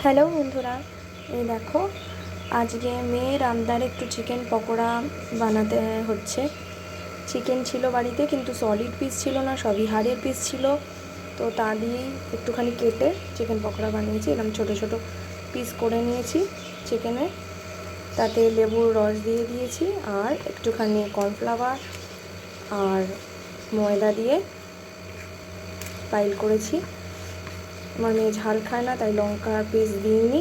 Hello বন্ধুরা, এই দেখো আজকে মেয়ের আবদারে একটু চিকেন পকোড়া বানাতে হচ্ছে। চিকেন ছিল বাড়িতে, কিন্তু সলিড পিস ছিল না, সবই হাড়ের পিস ছিল। তো তা দিয়েই একটুখানি কেটে চিকেন পকোড়া বানিয়েছি। এরকম ছোটো ছোটো পিস করে নিয়েছি চিকেনের, তাতে লেবুর রস দিয়ে দিয়েছি আর একটুখানি কর্নফ্লাওয়ার আর ময়দা দিয়ে পাইল করেছি। আমার মেয়ে ঝাল খায় না, তাই লঙ্কার পেস্ট দিইনি।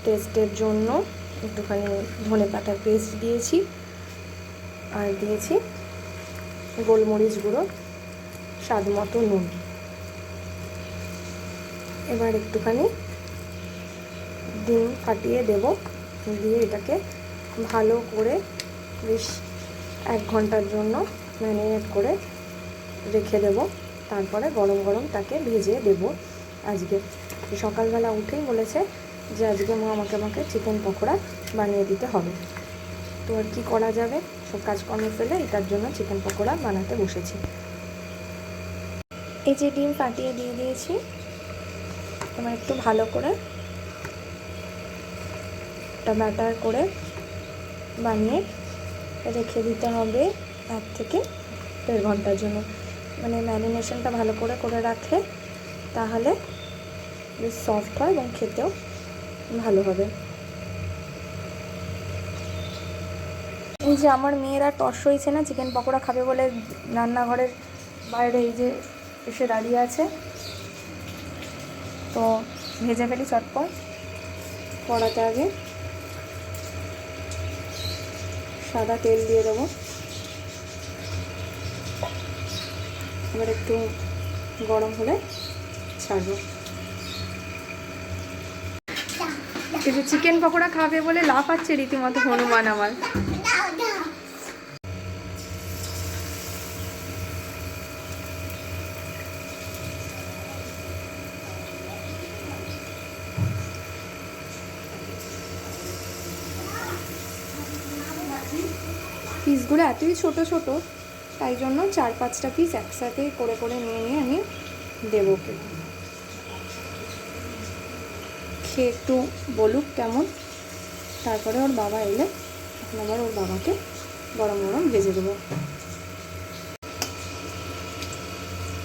টেস্টের জন্য একটুখানি ধনেপাতার পেস্ট দিয়েছি আর দিয়েছি গোলমরিচ গুঁড়ো, স্বাদ মতো নুন। এবার একটুখানি ডিম ফাটিয়ে দেব, দিয়ে এটাকে ভালো করে বেশ 1 ঘন্টার জন্য ম্যারিনেট করে রেখে দেব। তারপরে গরম গরম তাকে ভেজে দেব। আজকে সকালবেলা উঠেই বলেছে যে আজকে মা আমাকে চিকেন পকোড়া বানিয়ে দিতে হবে। তো আর কি করা যাবে, সব কাজকর্ম ফেলে এটার জন্য চিকেন পকোড়া বানাতে বসেছি। এই যে ডিম ফাটিয়ে দিয়ে দিয়েছি। এবার একটু ভালো করে একটা ব্যাটার করে বানিয়ে রেখে দিতে হবে 1 থেকে 1.5 ঘন্টার জন্য। মানে ম্যারিনেশনটা ভালো করে করে রাখলে তাহলে বেশ সফট হয় এবং খেতেও ভালো হবে। এই যে আমার মেয়েরা টস হয়েছে না, চিকেন পকোড়া খাবে বলে রান্নাঘরের বাইরে এই যে এসে দাঁড়িয়ে আছে। তো ভেজে ফেলি চটপট। কড়াতে আগে সাদা তেল দিয়ে দেবো, এবার একটু গরম হলে ছাড়বো। কিন্তু চিকেন পকোড়া খাবে বলে লাফাচ্ছে রীতিমতো হনুমান আমার। পিসগুলো এতই ছোট ছোট, তাই জন্য 4-5টা পিস একসাথে করে করে নিয়ে আমি দেবো। খেয়ে একটু বলুক কেমন, তারপরে ওর বাবা এলে এখন আবার ওর বাবাকে গরম গরম ভেজে দেবো।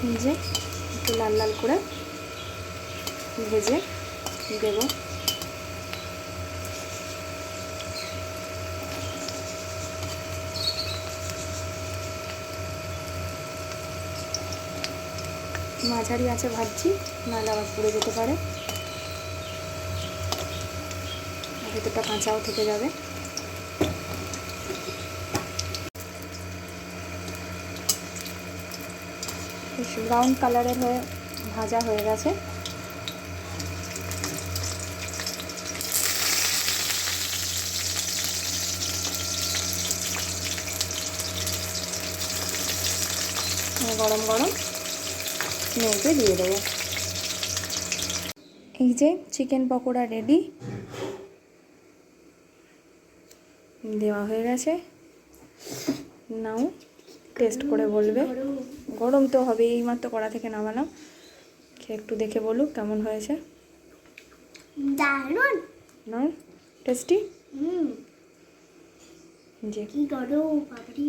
ভেজে একটু লাল লাল করে ভেজে দেব। মাঝারি আছে ভাজছি, নাহলে আবার পুড়ে যেতে পারে, ভেতরটা কাঁচাও থেকে যাবে। বেশ ব্রাউন কালারের হয়ে ভাজা হয়ে গেছে। গরম গরম মেয়েকে দিয়ে দেবো। এই যে চিকেন পকোড়া রেডি, দেওয়া হয়ে গেছে। নাও টেস্ট করে বলবে। গরম তো হবে, এইমাত্র কড়া থেকে নামালাম। খেয়ে একটু দেখে বলুক কেমন হয়েছে। দারুণ না টেস্টি। যে কি গরম বাবারি।